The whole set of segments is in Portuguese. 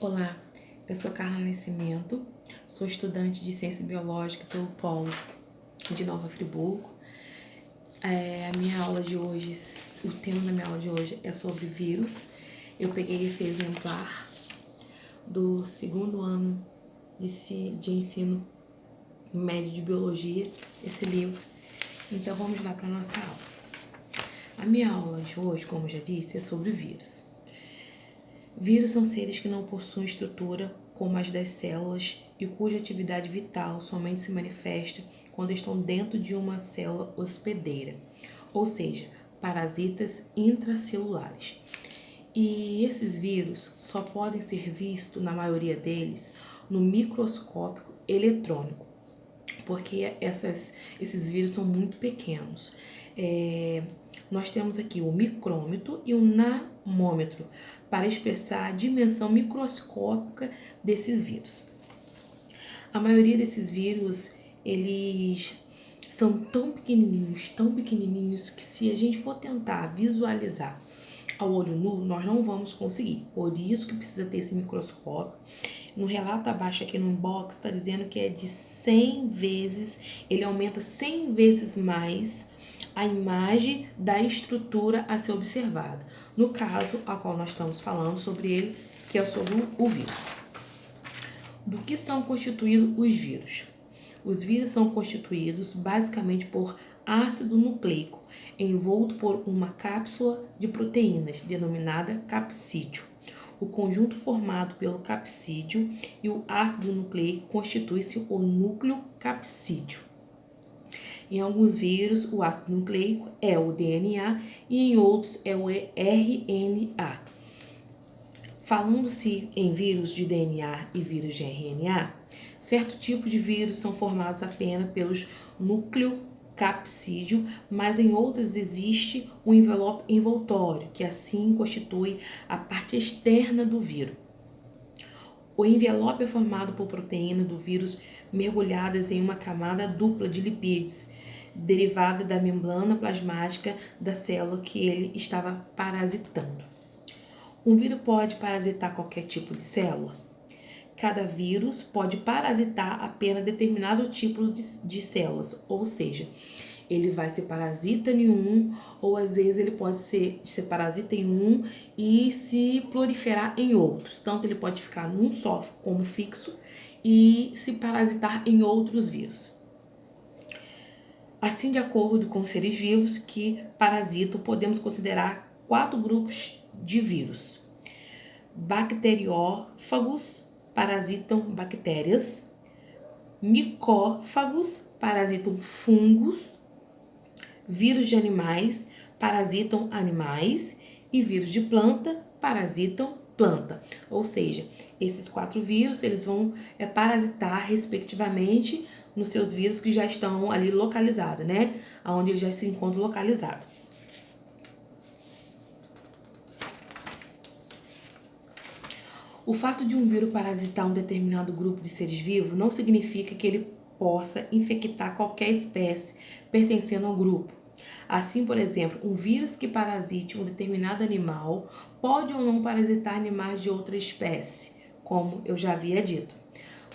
Olá, eu sou Carla Nascimento, sou estudante de Ciência Biológica pelo Polo de Nova Friburgo. A minha aula de hoje, o tema da minha aula de hoje é sobre vírus. Eu peguei esse exemplar do segundo ano de ensino médio de biologia, esse livro. Então vamos lá para a nossa aula. A minha aula de hoje, como eu já disse, é sobre vírus. Vírus são seres que não possuem estrutura como as das células e cuja atividade vital somente se manifesta quando estão dentro de uma célula hospedeira, ou seja, parasitas intracelulares. E esses vírus só podem ser vistos, na maioria deles, no microscópio eletrônico, porque esses vírus são muito pequenos. Nós temos aqui o micrômetro e o namômetro para expressar a dimensão microscópica desses vírus. A maioria desses vírus, eles são tão pequenininhos que se a gente for tentar visualizar ao olho nu, nós não vamos conseguir. Por isso que precisa ter esse microscópio. No relato abaixo aqui no box está dizendo que é de 100 vezes, ele aumenta 100 vezes mais a imagem da estrutura a ser observada. No caso a qual nós estamos falando sobre ele, que é sobre o vírus. Do que são constituídos os vírus? Os vírus são constituídos basicamente por ácido nucleico, envolto por uma cápsula de proteínas, denominada capsídeo. O conjunto formado pelo capsídeo e o ácido nucleico constitui-se o núcleo capsídeo. Em alguns vírus, o ácido nucleico é o DNA e em outros é o RNA. Falando-se em vírus de DNA e vírus de RNA, certo tipo de vírus são formados apenas pelos núcleo capsídeo, mas em outros existe um envelope envoltório, que assim constitui a parte externa do vírus. O envelope é formado por proteínas do vírus mergulhadas em uma camada dupla de lipídios, derivada da membrana plasmática da célula que ele estava parasitando. Um vírus pode parasitar qualquer tipo de célula? Cada vírus pode parasitar apenas determinado tipo de células, ou seja, ele vai ser parasita em um, ou às vezes ele pode ser parasita em um e se proliferar em outros. Tanto ele pode ficar num só como fixo e se parasitar em outros vírus. Assim, de acordo com os seres vivos que parasitam, podemos considerar 4 grupos de vírus. Bacteriófagos parasitam bactérias, micófagos parasitam fungos, vírus de animais parasitam animais e vírus de planta parasitam planta. Ou seja, esses 4 vírus eles vão parasitar respectivamente nos seus vírus que já estão ali localizados, né? Onde eles já se encontram localizados. O fato de um vírus parasitar um determinado grupo de seres vivos não significa que ele possa infectar qualquer espécie pertencendo ao grupo. Assim, por exemplo, um vírus que parasite um determinado animal pode ou não parasitar animais de outra espécie, como eu já havia dito.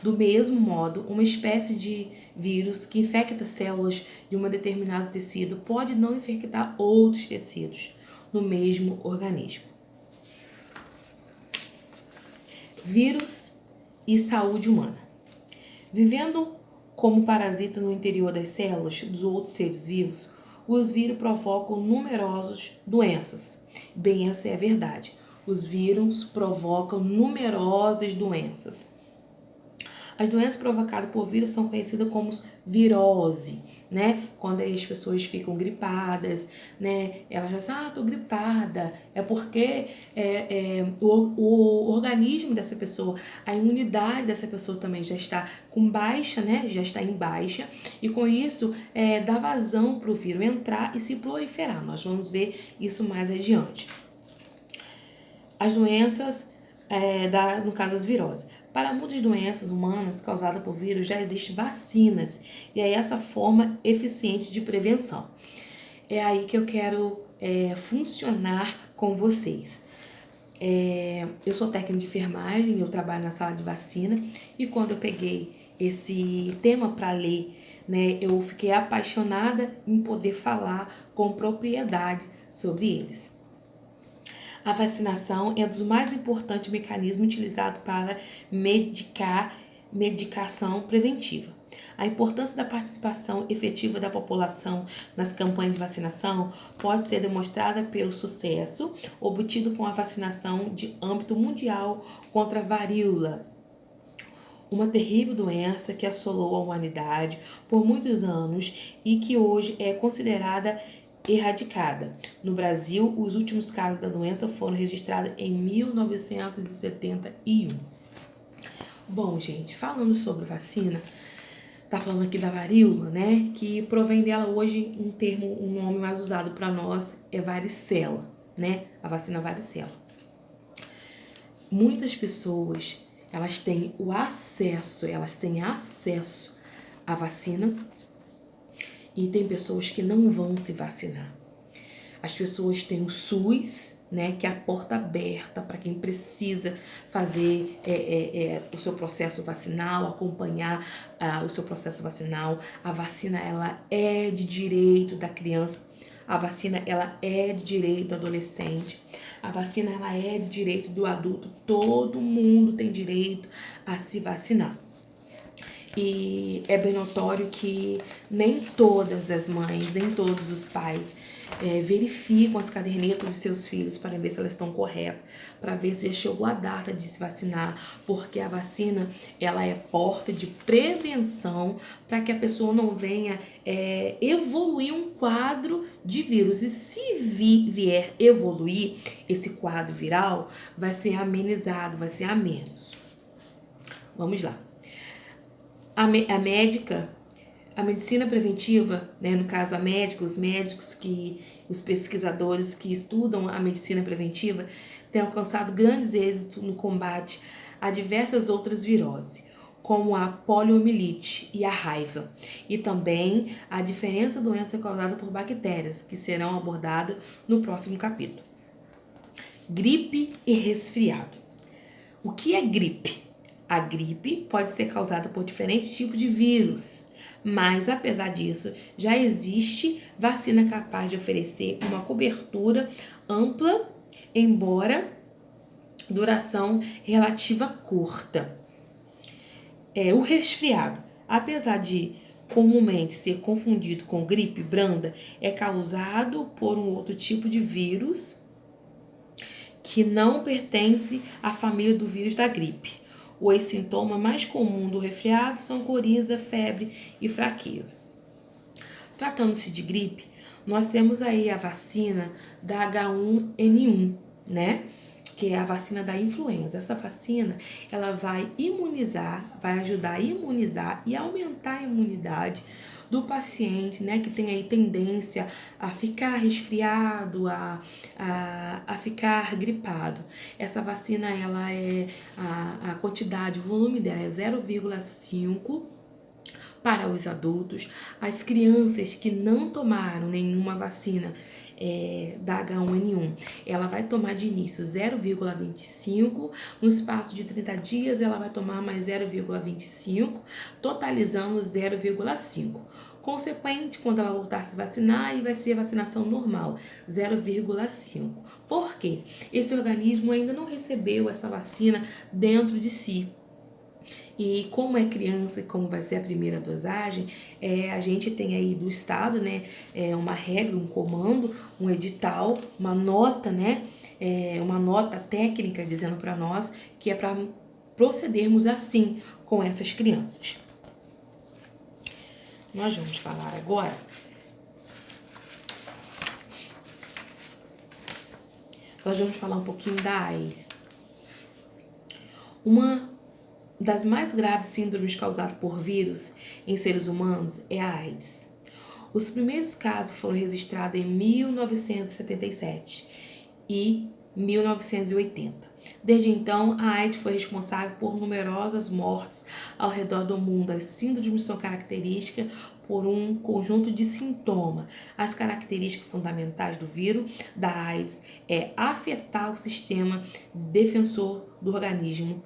Do mesmo modo, uma espécie de vírus que infecta células de um determinado tecido pode não infectar outros tecidos no mesmo organismo. Vírus e saúde humana. Vivendo como parasita no interior das células dos outros seres vivos, os vírus provocam numerosas doenças. Bem, essa é a verdade. Os vírus provocam numerosas doenças. As doenças provocadas por vírus são conhecidas como virose, né? Quando as pessoas ficam gripadas, né? Elas já dizem, tô gripada. É porque o organismo dessa pessoa, a imunidade dessa pessoa também já está com baixa, né? Já está em baixa. E com isso, dá vazão para o vírus entrar e se proliferar. Nós vamos ver isso mais adiante. As doenças, no caso as viroses. Para muitas doenças humanas causadas por vírus já existem vacinas e é essa forma eficiente de prevenção. É aí que eu quero funcionar com vocês. Eu sou técnica de enfermagem, eu trabalho na sala de vacina e quando eu peguei esse tema para ler, né, eu fiquei apaixonada em poder falar com propriedade sobre eles. A vacinação é um dos mais importantes mecanismos utilizados para medicação preventiva. A importância da participação efetiva da população nas campanhas de vacinação pode ser demonstrada pelo sucesso obtido com a vacinação de âmbito mundial contra a varíola, uma terrível doença que assolou a humanidade por muitos anos e que hoje é considerada erradicada. No Brasil, os últimos casos da doença foram registrados em 1971. Bom, gente, falando sobre vacina, tá falando aqui da varíola, né? Que provém dela hoje um nome mais usado para nós é varicela, né? A vacina varicela. Muitas pessoas, elas têm acesso à vacina e tem pessoas que não vão se vacinar. As pessoas têm o SUS, né, que é a porta aberta para quem precisa fazer o seu processo vacinal, acompanhar o seu processo vacinal. A vacina, ela é de direito da criança. A vacina, ela é de direito do adolescente. A vacina, ela é de direito do adulto. Todo mundo tem direito a se vacinar. E é bem notório que nem todas as mães, nem todos os pais verificam as cadernetas de seus filhos para ver se elas estão corretas, para ver se já chegou a data de se vacinar, porque a vacina, ela é porta de prevenção para que a pessoa não venha evoluir um quadro de vírus. E se vier evoluir esse quadro viral, vai ser amenizado, vai ser a menos. Vamos lá. A medicina preventiva, né, no caso a médica, os pesquisadores que estudam a medicina preventiva têm alcançado grandes êxitos no combate a diversas outras viroses, como a poliomielite e a raiva, e também a diferença doença causada por bactérias, que serão abordadas no próximo capítulo. Gripe e resfriado. O que é gripe? A gripe pode ser causada por diferentes tipos de vírus, mas apesar disso, já existe vacina capaz de oferecer uma cobertura ampla, embora duração relativa curta. O resfriado, apesar de comumente ser confundido com gripe branda, é causado por um outro tipo de vírus que não pertence à família do vírus da gripe. Os sintomas mais comuns do resfriado são coriza, febre e fraqueza. Tratando-se de gripe, nós temos aí a vacina da H1N1, né? Que é a vacina da influenza. Essa vacina, ela vai ajudar a imunizar e aumentar a imunidade do paciente, né, que tem aí tendência a ficar resfriado, a ficar gripado. Essa vacina, ela a quantidade, o volume dela é 0,5 para os adultos. As crianças que não tomaram nenhuma vacina da H1N1, ela vai tomar de início 0,25, no espaço de 30 dias ela vai tomar mais 0,25, totalizando 0,5. Consequente, quando ela voltar a se vacinar, aí vai ser a vacinação normal, 0,5. Por quê? Esse organismo ainda não recebeu essa vacina dentro de si. E como é criança e como vai ser a primeira dosagem, a gente tem aí do Estado, né, uma regra, um comando, um edital, uma nota, né, uma nota técnica dizendo para nós que é para procedermos assim com essas crianças. Nós vamos falar agora um pouquinho da AIDS. Uma das mais graves síndromes causadas por vírus em seres humanos é a AIDS. Os primeiros casos foram registrados em 1977 e 1980. Desde então, a AIDS foi responsável por numerosas mortes ao redor do mundo. As síndromes são características por um conjunto de sintomas. As características fundamentais do vírus da AIDS é afetar o sistema defensor do organismo,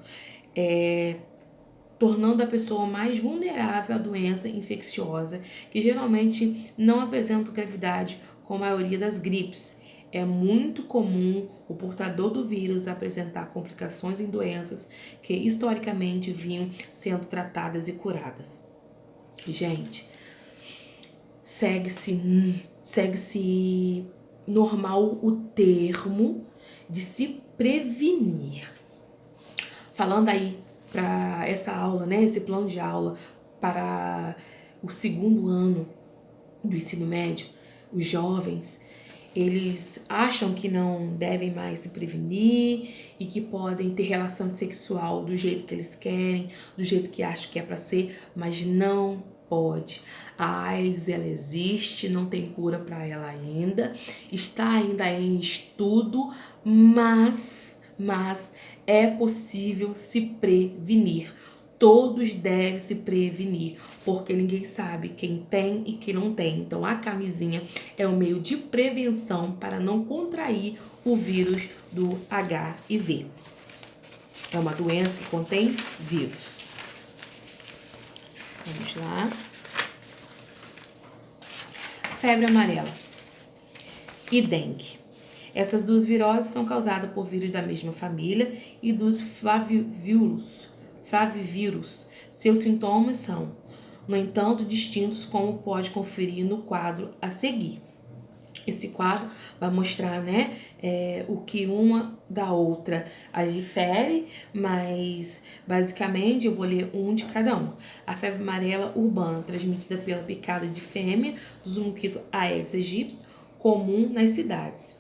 tornando a pessoa mais vulnerável à doença infecciosa, que geralmente não apresenta gravidade como a maioria das gripes. É muito comum o portador do vírus apresentar complicações em doenças que historicamente vinham sendo tratadas e curadas. Gente, segue-se normal o termo de se prevenir. Falando aí para essa aula, né, esse plano de aula para o 2º ano do ensino médio, os jovens, eles acham que não devem mais se prevenir e que podem ter relação sexual do jeito que eles querem, do jeito que acham que é para ser, mas não pode. A AIDS, ela existe, não tem cura para ela ainda, está ainda em estudo, mas é possível se prevenir. Todos devem se prevenir, porque ninguém sabe quem tem e quem não tem. Então, a camisinha é um meio de prevenção para não contrair o vírus do HIV. É uma doença que contém vírus. Vamos lá. Febre amarela e dengue. Essas duas viroses são causadas por vírus da mesma família e dos flavivírus. Seus sintomas são, no entanto, distintos, como pode conferir no quadro a seguir. Esse quadro vai mostrar, né, o que uma da outra as difere, mas basicamente eu vou ler um de cada uma. A febre amarela urbana, transmitida pela picada de fêmea dos mosquitos Aedes aegypti, comum nas cidades.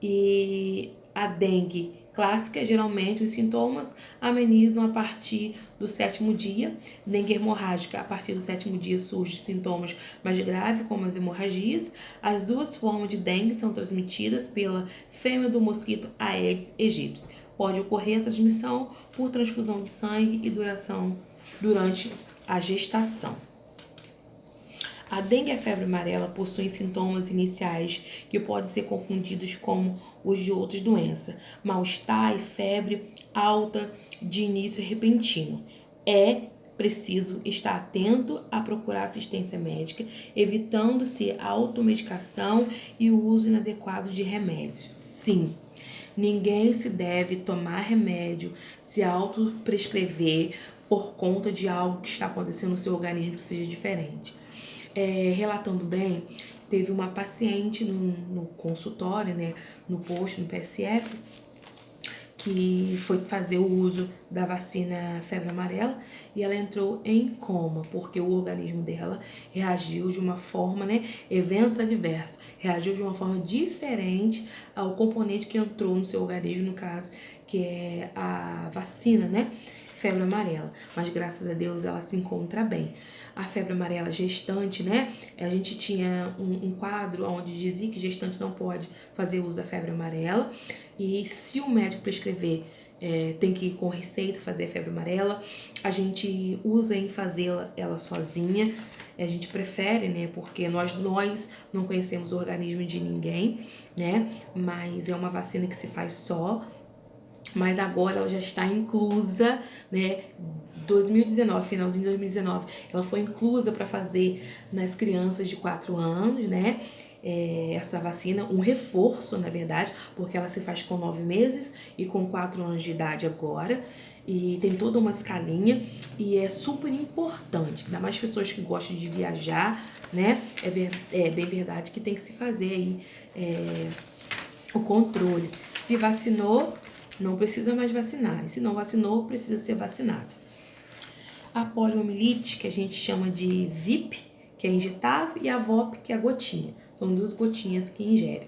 E a dengue clássica, geralmente os sintomas amenizam a partir do 7º dia. Dengue hemorrágica, a partir do 7º dia surgem sintomas mais graves, como as hemorragias. As duas formas de dengue são transmitidas pela fêmea do mosquito Aedes aegypti. Pode ocorrer a transmissão por transfusão de sangue e durante a gestação. A dengue e a febre amarela possuem sintomas iniciais que podem ser confundidos com os de outras doenças. Mal-estar e febre alta de início repentino. É preciso estar atento a procurar assistência médica, evitando-se a automedicação e o uso inadequado de remédios. Sim, ninguém se deve tomar remédio, se autoprescrever por conta de algo que está acontecendo no seu organismo que seja diferente. Relatando bem, teve uma paciente no consultório, né, no posto, no PSF, que foi fazer o uso da vacina febre amarela e ela entrou em coma, porque o organismo dela reagiu de uma forma, né, eventos adversos, reagiu de uma forma diferente ao componente que entrou no seu organismo, no caso, que é a vacina, né, febre amarela. Mas graças a Deus ela se encontra bem. A febre amarela gestante, né? A gente tinha um quadro onde dizia que gestante não pode fazer uso da febre amarela. E se o médico prescrever, tem que ir com receita fazer a febre amarela. A gente usa em fazê-la ela sozinha. A gente prefere, né? Porque nós não conhecemos o organismo de ninguém, né? Mas é uma vacina que se faz só. Mas agora ela já está inclusa, né? 2019, finalzinho de 2019, ela foi inclusa para fazer nas crianças de 4 anos, né? Essa vacina, um reforço, na verdade, porque ela se faz com 9 meses e com 4 anos de idade agora. E tem toda uma escalinha e é super importante, ainda mais pessoas que gostam de viajar, né? É bem verdade que tem que se fazer aí o controle. Se vacinou, não precisa mais vacinar. E se não vacinou, precisa ser vacinado. A poliomielite, que a gente chama de VIP, que é injetável, e a VOP, que é a gotinha. São 2 gotinhas que ingere.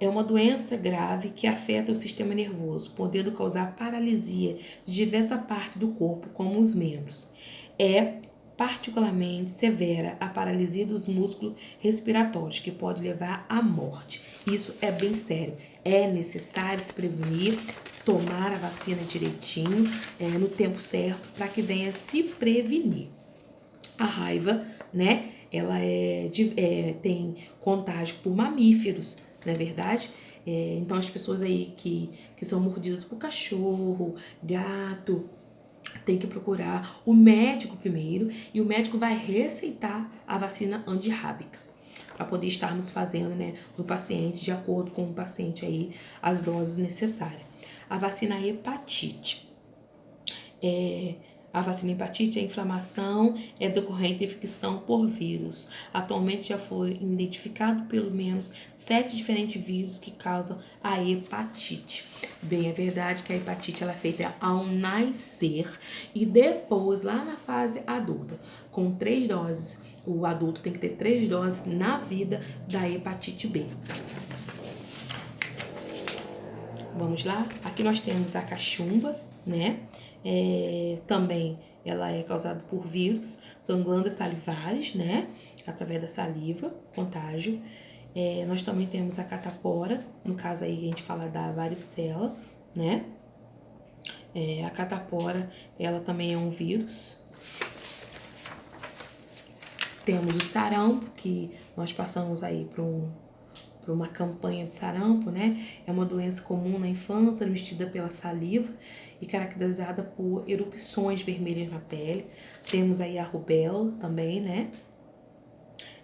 É uma doença grave que afeta o sistema nervoso, podendo causar paralisia de diversas partes do corpo, como os membros. É particularmente severa a paralisia dos músculos respiratórios, que pode levar à morte. Isso é bem sério. É necessário se prevenir, tomar a vacina direitinho, no tempo certo, para que venha se prevenir. A raiva, né? Ela tem contágio por mamíferos, não é verdade? Então as pessoas aí que são mordidas por cachorro, gato, tem que procurar o médico primeiro e o médico vai receitar a vacina antirrábica para poder estarmos fazendo, né, no paciente, de acordo com o paciente aí, as doses necessárias. A vacina hepatite. A vacina hepatite, a inflamação é decorrente de infecção por vírus. Atualmente já foi identificado pelo menos 7 diferentes vírus que causam a hepatite. Bem, é verdade que a hepatite ela é feita ao nascer e depois lá na fase adulta, com 3 doses. O adulto tem que ter 3 doses na vida da hepatite B. Vamos lá? Aqui nós temos a cachumba, né? Também ela é causada por vírus, são glândulas salivares, né? Através da saliva, contágio. Nós também temos a catapora, no caso aí a gente fala da varicela, né? A catapora, ela também é um vírus. Temos o sarampo, que nós passamos aí por uma campanha de sarampo, né? É uma doença comum na infância, transmitida pela saliva e caracterizada por erupções vermelhas na pele. Temos aí a rubéola também, né?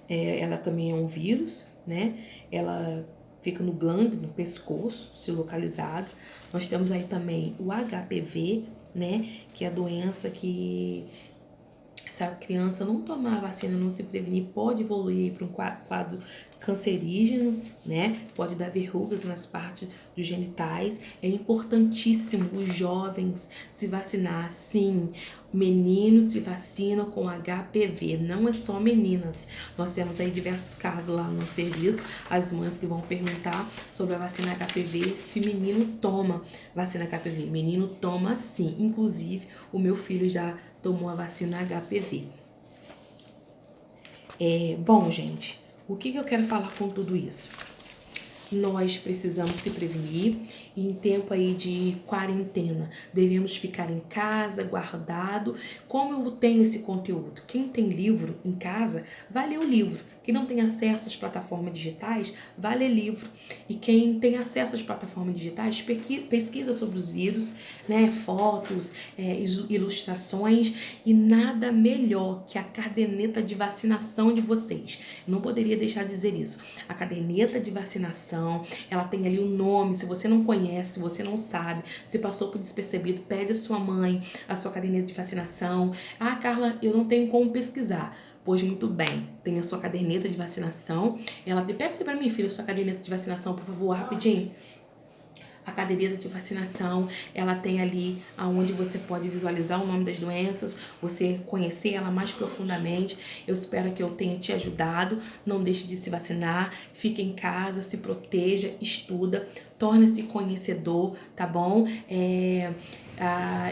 Ela também é um vírus, né? Ela fica no glande, no pescoço, se localizado. Nós temos aí também o HPV, né? Que é a doença que, se a criança não tomar a vacina, não se prevenir, pode evoluir para um quadro cancerígeno, né? Pode dar verrugas nas partes dos genitais. É importantíssimo os jovens se vacinar, sim. Meninos se vacinam com HPV, não é só meninas. Nós temos aí diversos casos lá no serviço, as mães que vão perguntar sobre a vacina HPV, se menino toma vacina HPV. Menino toma sim, inclusive o meu filho já tomou a vacina HPV. Bom, gente, o que eu quero falar com tudo isso? Nós precisamos se prevenir e em tempo aí de quarentena devemos ficar em casa, guardado. Como eu tenho esse conteúdo? Quem tem livro em casa, vai ler o livro. Quem não tem acesso às plataformas digitais, vai ler livro. E quem tem acesso às plataformas digitais, pesquisa sobre os vírus, né? Fotos, ilustrações e nada melhor que a caderneta de vacinação de vocês. Não poderia deixar de dizer isso. A caderneta de vacinação, ela tem ali o nome. Se você não conhece, se você não sabe, se passou por despercebido, pede a sua mãe a sua caderneta de vacinação. Ah, Carla, eu não tenho como pesquisar. Pois muito bem, tem a sua caderneta de vacinação. Pega aqui pra mim, filha, a sua caderneta de vacinação, por favor, rapidinho. A caderneta de vacinação, ela tem ali aonde você pode visualizar o nome das doenças, você conhecer ela mais profundamente. Eu espero que eu tenha te ajudado. Não deixe de se vacinar, fique em casa, se proteja, estuda, torne-se conhecedor, tá bom?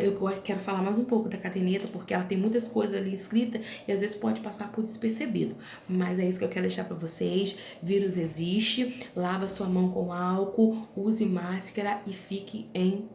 Eu quero falar mais um pouco da caderneta, porque ela tem muitas coisas ali escritas e às vezes pode passar por despercebido. Mas é isso que eu quero deixar para vocês. Vírus existe, lava sua mão com álcool, use máscara e fique em casa.